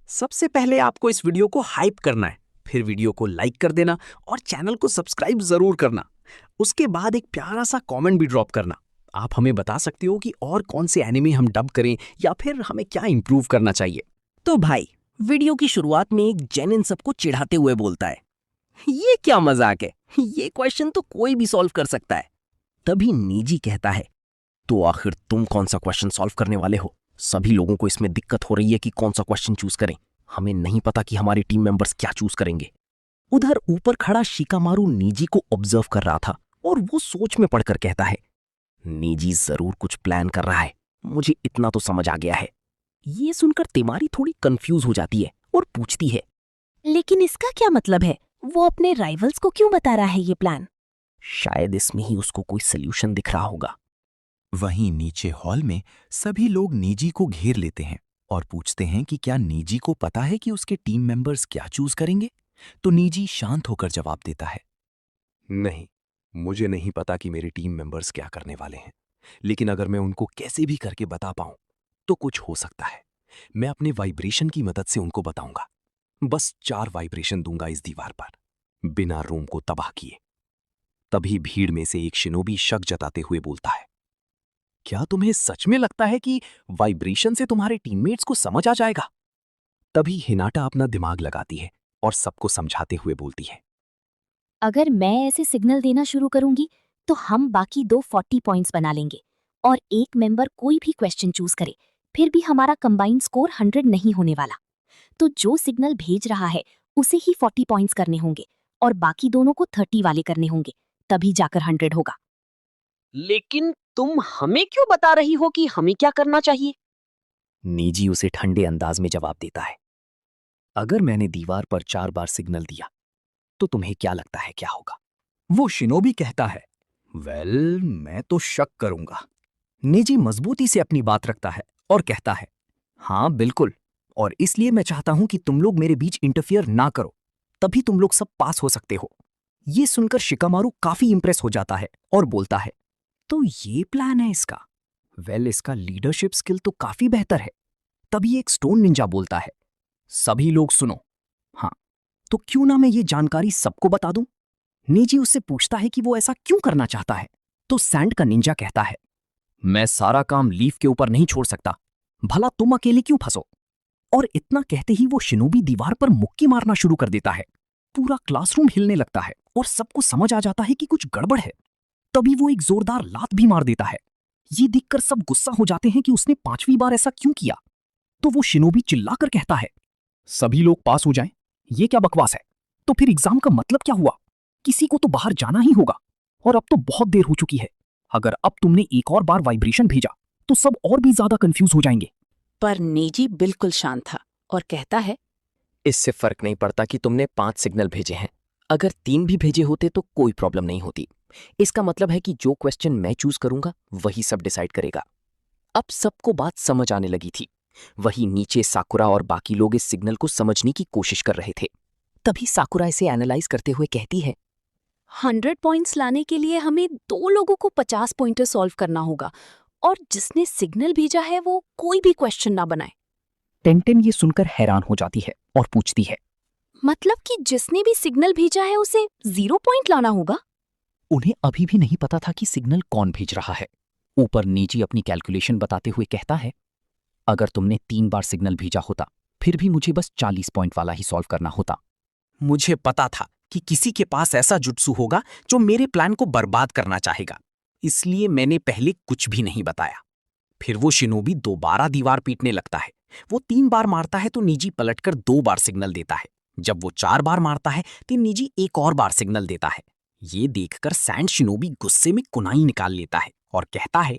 सबसे पहले आपको इस वीडियो को हाइप करना है, फिर वीडियो को लाइक कर देना और चैनल को सब्सक्राइब जरूर करना। उसके बाद एक प्यारा सा कमेंट भी ड्रॉप करना। आप हमें बता सकते हो कि और कौन से एनिमे हम डब करें या फिर हमें क्या इंप्रूव करना चाहिए। तो भाई, वीडियो की शुरुआत में एक जेन इन सबको चिढ़ाते हुए बोलता है, ये क्या मजाक है, ये क्वेश्चन तो कोई भी सॉल्व कर सकता है। तभी नीजी कहता है, तो आखिर तुम कौन सा क्वेश्चन सॉल्व करने वाले हो? सभी लोगों को इसमें दिक्कत हो रही है कि कौन सा क्वेश्चन चूज करें। हमें नहीं पता कि हमारे टीम मेंबर्स क्या चूज करेंगे। उधर ऊपर खड़ा शिकामारू नीजी को ऑब्जर्व कर रहा था और वो सोच में पड़कर कहता है, नीजी जरूर कुछ प्लान कर रहा है, मुझे इतना तो समझ आ गया है। ये सुनकर तिमारी थोड़ी कंफ्यूज हो जाती है और पूछती है, लेकिन इसका क्या मतलब है? वो अपने राइवल्स को क्यों बता रहा है ये प्लान? शायद इसमें ही उसको कोई सल्यूशन दिख रहा होगा। वहीं नीचे हॉल में सभी लोग नीजी को घेर लेते हैं और पूछते हैं कि क्या नीजी को पता है कि उसके टीम मेंबर्स क्या चूज करेंगे। तो नीजी शांत होकर जवाब देता है, नहीं, मुझे नहीं पता कि मेरे टीम मेंबर्स क्या करने वाले हैं, लेकिन अगर मैं उनको कैसे भी करके बता पाऊं तो कुछ हो सकता है। मैं अपने वाइब्रेशन की मदद से उनको बताऊंगा। बस 4 वाइब्रेशन दूंगा इस दीवार पर, बिना रूम को तबाह किए। तभी भीड़ में से एक शिनोबी शक जताते हुए बोलता है, क्या तुम्हें सच में लगता है कि वाइब्रेशन से तुम्हारे टीममेट्स को समझ आ जाएगा? तभी हिनाटा अपना दिमाग लगाती है और सबको समझाते हुए बोलती है, अगर मैं ऐसे सिग्नल देना शुरू करूंगी तो हम बाकी 2 40 पॉइंट्स बना लेंगे और एक मेंबर कोई भी क्वेश्चन चूज करे, फिर भी हमारा कंबाइंड स्कोर 100 नहीं होने वाला। तो जो सिग्नल भेज रहा है उसे ही 40 पॉइंट्स करने होंगे और बाकी दोनों को 30 वाले करने होंगे, तभी जाकर 100 होगा। लेकिन तुम हमें क्यों बता रही हो कि हमें क्या करना चाहिए? नीजी उसे ठंडे अंदाज में जवाब देता है, अगर मैंने दीवार पर 4 बार सिग्नल दिया तो तुम्हें क्या लगता है क्या होगा? वो शिनोबी कहता है, वेल, मैं तो शक करूंगा। निजी मजबूती से अपनी बात रखता है और कहता है, हाँ बिल्कुल, और इसलिए मैं चाहता हूं कि तुम लोग मेरे बीच इंटरफियर ना करो, तभी तुम लोग सब पास हो सकते हो। ये सुनकर शिकामारू काफी इंप्रेस हो जाता है और बोलता है, तो ये प्लान है इसका? वेल, इसका लीडरशिप स्किल तो काफी बेहतर है। तभी एक स्टोन निंजा बोलता है, सभी लोग सुनो। हाँ, तो क्यों ना मैं ये जानकारी सबको बता दूं? नीजी उससे पूछता है कि वो ऐसा क्यों करना चाहता है। तो सैंड का निंजा कहता है, मैं सारा काम लीफ के ऊपर नहीं छोड़ सकता, भला तुम अकेले क्यों फंसो। और इतना कहते ही वो शिनोबी दीवार पर मुक्की मारना शुरू कर देता है। पूरा क्लासरूम हिलने लगता है और सबको समझ आ जाता है कि कुछ गड़बड़ है। तभी वो एक जोरदार लात भी मार देता है। ये देखकर सब गुस्सा हो जाते हैं कि उसने 5वीं बार ऐसा क्यों किया। तो वो शिनोबी चिल्लाकर कहता है, सभी लोग पास हो जाएं, ये क्या बकवास है? तो फिर एग्जाम का मतलब क्या हुआ? किसी को तो बाहर जाना ही होगा, और अब तो बहुत देर हो चुकी है। अगर अब तुमने एक और बार वाइब्रेशन भेजा तो सब और भी ज्यादा कंफ्यूज हो जाएंगे। पर नेजी बिल्कुल शांत था और कहता है, इससे फर्क नहीं पड़ता कि तुमने 5 सिग्नल भेजे हैं। अगर 3 भी भेजे होते तो कोई प्रॉब्लम नहीं होती। इसका मतलब है कि जो क्वेश्चन मैं चूज करूंगा वही सब डिसाइड करेगा। अब सबको बात समझ आने लगी थी। वही नीचे साकुरा और बाकी लोग इस सिग्नल को समझने की कोशिश कर रहे थे। तभी साकुरा इसे एनालाइज करते हुए कहती है, 100 पॉइंट्स लाने के लिए हमें 2 लोगों को 50 पॉइंटर सॉल्व करना होगा और जिसने सिग्नल भेजा है वो कोई भी क्वेश्चन ना बनाए। टेंटेन ये सुनकर हैरान हो जाती है और पूछती है, मतलब कि जिसने भी सिग्नल भेजा है उसे 0 पॉइंट लाना होगा? उन्हें अभी भी नहीं पता था कि सिग्नल कौन भेज रहा है। ऊपर नीची अपनी कैलकुलेशन बताते हुए कहता है, अगर तुमने 3 बार सिग्नल भेजा होता फिर भी मुझे बस 40 पॉइंट वाला ही सॉल्व करना होता। मुझे पता था कि किसी के पास ऐसा जुट्सु होगा जो मेरे प्लान को बर्बाद करना चाहेगा, इसलिए मैंने पहले कुछ भी नहीं बताया। फिर वो शिनोबी दोबारा दीवार पीटने लगता है। वो 3 बार मारता है तो निजी पलटकर 2 बार सिग्नल देता है। जब वो 4 बार मारता है तो निजी एक और बार सिग्नल देता है। ये देखकर सैंड शिनोबी गुस्से में कुनाई निकाल लेता है और कहता है,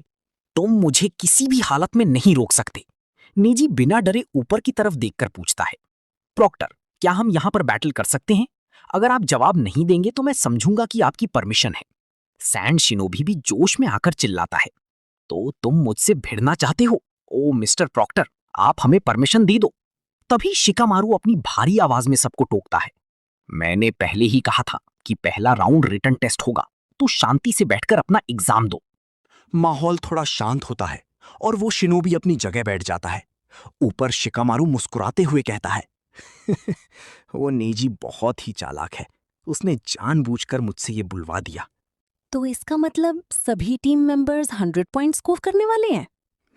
तुम मुझे किसी भी हालत में नहीं रोक सकते। निजी बिना डरे ऊपर की तरफ देखकर पूछता है, प्रॉक्टर, क्या हम यहां पर बैटल कर सकते हैं? अगर आप जवाब नहीं देंगे तो मैं समझूंगा कि आपकी परमिशन है। सैंड शिनोबी भी जोश में आकर चिल्लाता है, तो तुम मुझसे भिड़ना चाहते हो? ओ मिस्टर प्रॉक्टर, आप हमें परमिशन दे दो। तभी शिकामारू अपनी भारी आवाज में सबको टोकता है, मैंने पहले ही कहा था कि पहला राउंड रिटन टेस्ट होगा, तो शांति से बैठकर अपना एग्जाम दो। माहौल थोड़ा शांत होता है और वो शिनोबी अपनी जगह बैठ जाता है। ऊपर शिकामारू मुस्कुराते हुए कहता है वो नेजी बहुत ही चालाक है, उसने जानबूझकर मुझसे ये बुलवा दिया। तो इसका मतलब सभी टीम मेंबर्स 100 पॉइंट स्कोर करने वाले हैं?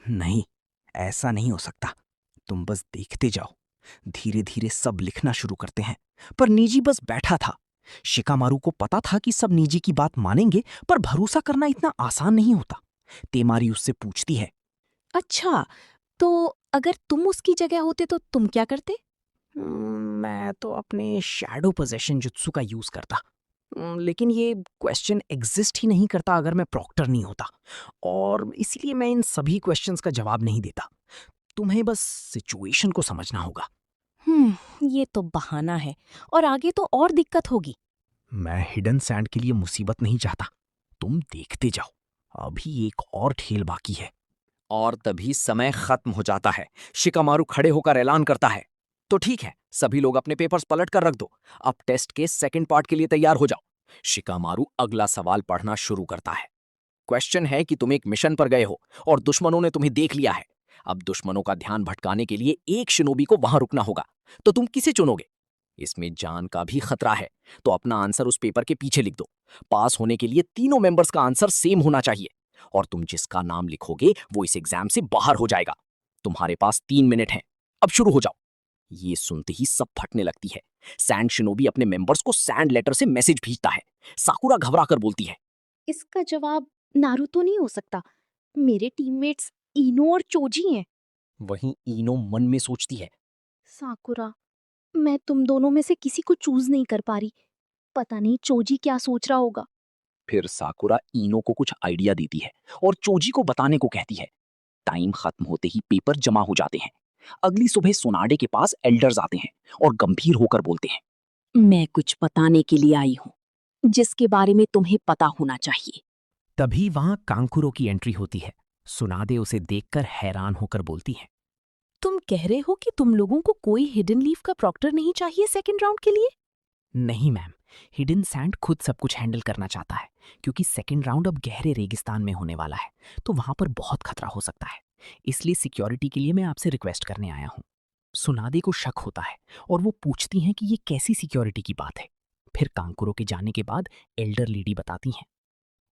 नहीं, ऐसा नहीं हो सकता। तुम बस देखते जाओ। धीरे धीरे सब लिखना शुरू करते हैं, पर निजी बस बैठा था। शिकामारू को पता था कि सब निजी की बात मानेंगे, पर भरोसा करना इतना आसान नहीं होता। तेमारी उससे पूछती है, अच्छा, तो अगर तुम उसकी जगह होते तो तुम क्या करते? मैं तो अपने शैडो पोजेशन जुत्सु का यूज करता। लेकिन ये क्वेश्चन एग्जिस्ट ही नहीं करता अगर मैं प्रॉक्टर नहीं होता, और इसीलिए मैं इन सभी क्वेश्चंस का जवाब नहीं देता। तुम्हें बस सिचुएशन को समझना होगा। ये तो बहाना है, और आगे तो और दिक्कत होगी। मैं हिडन सैंड के लिए मुसीबत नहीं चाहता। तुम देखते जाओ, अभी एक और खेल बाकी है। और तभी समय खत्म हो जाता है। शिकामारू खड़े होकर ऐलान करता है, तो ठीक है, सभी लोग अपने पेपर्स पलट कर रख दो। अब टेस्ट के सेकंड पार्ट के लिए तैयार हो जाओ। शिकामारू अगला सवाल पढ़ना शुरू करता है। क्वेश्चन है कि तुम एक मिशन पर गए हो और दुश्मनों ने तुम्हें देख लिया है। अब दुश्मनों का ध्यान भटकाने के लिए एक शिनोबी को वहां रुकना होगा, तो तुम किसे चुनोगे? इसमें जान का भी खतरा है, तो अपना आंसर उस पेपर के पीछे लिख दो। पास होने के लिए तीनों मेंबर्स का आंसर सेम होना चाहिए, और तुम जिसका नाम लिखोगे वो इस एग्जाम से बाहर हो जाएगा। तुम्हारे पास 3 मिनट हैं, अब शुरू हो जाओ। ये सुनते ही सब फटने लगती है। सैंड शिनोबी अपने मेंबर्स को सैंड लेटर से मैसेज भेजता है। साकुरा घबरा कर बोलती है, इसका जवाब नारुतो नहीं हो सकता। मेरे टीममेट्स इनो और चोजी हैं। वहीं इनो मन में सोचती है, साकुरा, मैं तुम दोनों में से किसी को चूज नहीं कर पा रही। पता नहीं चोजी क्या सोच रहा होगा। फिर साकुरा इनो को कुछ आइडिया देती है और चोजी को बताने को कहती है। टाइम खत्म होते ही पेपर जमा हो जाते हैं। अगली सुबह सोनाडे के पास एल्डर्स आते हैं और गंभीर होकर बोलते हैं, मैं कुछ बताने के लिए आई हूँ, जिसके बारे में तुम्हें पता होना चाहिए। तभी वहां कांकुरो की एंट्री होती है। सुनादे उसे देखकर हैरान होकर बोलती है, तुम कह रहे हो कि तुम लोगों को कोई हिडन लीफ का प्रॉक्टर नहीं चाहिए सेकंड राउंड के लिए? नहीं मैम, हिडन सैंड खुद सब कुछ हैंडल करना चाहता है, क्योंकि सेकंड राउंड अब गहरे रेगिस्तान में होने वाला है, तो वहां पर बहुत खतरा हो सकता है। इसलिए सिक्योरिटी के लिए मैं आपसे रिक्वेस्ट करने आया हूँ। सुनादे को शक होता है और वो पूछती हैं कि ये कैसी सिक्योरिटी की बात है। फिर कांकुरो के जाने के बाद एल्डर लेडी बताती हैं,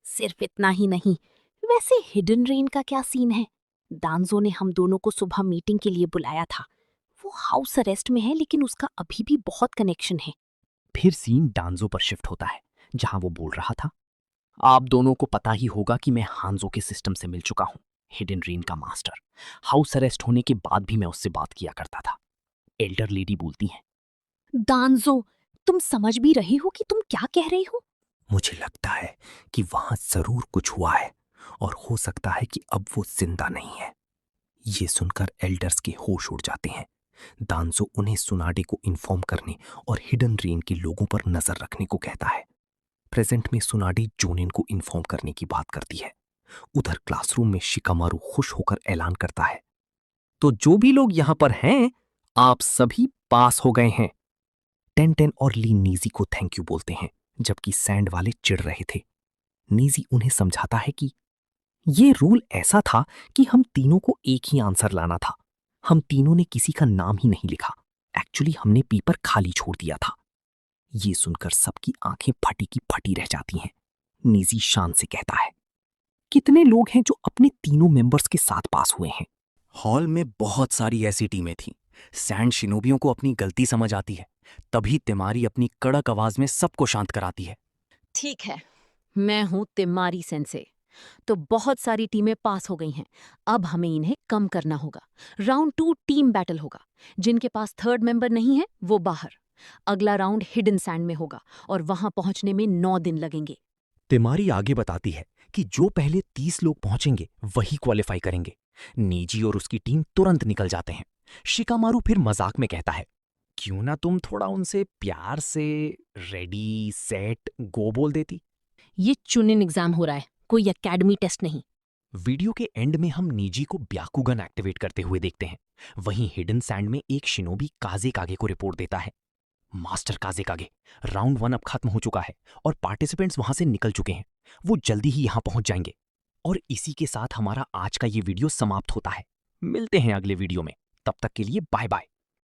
सिर्फ इतना ही नहीं, वैसे हिडन रेन का क्या सीन है? दांजो ने हम दोनों को सुबह मीटिंग के लिए बुलाया था। वो हाउस अरेस्ट में है, लेकिन उसका अभी भी बहुत कनेक्शन है। फिर सीन डांजो पर शिफ्ट होता है, जहां वो बोल रहा था, आप दोनों को पता ही होगा कि मैं हांजो के सिस्टम से मिल चुका हूं, हिडन रेन का मास्टर। हाउस अरेस्ट होने के बाद भी मैं उससे बात किया करता था। एल्डर लेडी बोलती हैं, दांजो, तुम समझ भी रहे हो कि तुम क्या कह रही हो? मुझे लगता है कि वहां जरूर कुछ हुआ है, और हो सकता है कि अब वो जिंदा नहीं है। ये सुनकर एल्डर्स के होश उड़ जाते हैं। दांजो उन्हें सुनाडे को इन्फॉर्म करने और हिडन रेन के लोगों पर नजर रखने को कहता है। प्रेजेंट में सुनाडे जोनिन को इन्फॉर्म करने की बात करती है। उधर क्लासरूम में शिकामारू खुश होकर ऐलान करता है, तो जो भी लोग यहां पर हैं, आप सभी पास हो गए हैं। टेन और ली नीजी को थैंक यू बोलते हैं, जबकि सैंड वाले चिढ़ रहे थे। नीजी उन्हें समझाता है कि ये रूल ऐसा था कि हम तीनों को एक ही आंसर लाना था। हम तीनों ने किसी का नाम ही नहीं लिखा। एक्चुअली हमने पेपर खाली छोड़ दिया था। ये सुनकर सबकी आंखें फटी की फटी रह जाती हैं। नीजी शान से कहता है, कितने लोग हैं जो अपने तीनों मेंबर्स के साथ पास हुए हैं? हॉल में बहुत सारी ऐसी टीमें थीं। सैंड शिनोबियों को अपनी गलती समझ आती है। तभी तिमारी अपनी कड़क आवाज में सबको शांत कराती है। ठीक है, मैं हूँ तिमारी सेंसे। तो बहुत सारी टीमें पास हो गई हैं। अब हमें इन्हें कम करना होगा। राउंड 2 टीम बैटल होगा। जिनके पास थर्ड मेंबर नहीं है वो बाहर। अगला राउंड हिडन सैंड में होगा और वहां पहुंचने में 9 दिन लगेंगे। तिमारी आगे बताती है कि जो पहले 30 लोग पहुंचेंगे वही क्वालिफाई करेंगे। नीजी और उसकी टीम तुरंत निकल जाते हैं। शिकामारू फिर मजाक में कहता है, क्यों ना तुम थोड़ा उनसे प्यार से रेडी सेट गो बोल देती। ये चुनिन एग्जाम हो रहा है, कोई एकेडमी टेस्ट नहीं। वीडियो के एंड में हम नीजी को ब्याकुगन एक्टिवेट करते हुए देखते हैं। वहीं हिडन सैंड में एक शिनोबी काजे कागे को रिपोर्ट देता है, मास्टर काजे कागे, राउंड 1 अब खत्म हो चुका है और पार्टिसिपेंट्स वहां से निकल चुके हैं। वो जल्दी ही यहां पहुंच जाएंगे। और इसी के साथ हमारा आज का ये वीडियो समाप्त होता है। मिलते हैं अगले वीडियो में। तब तक के लिए बाय बाय।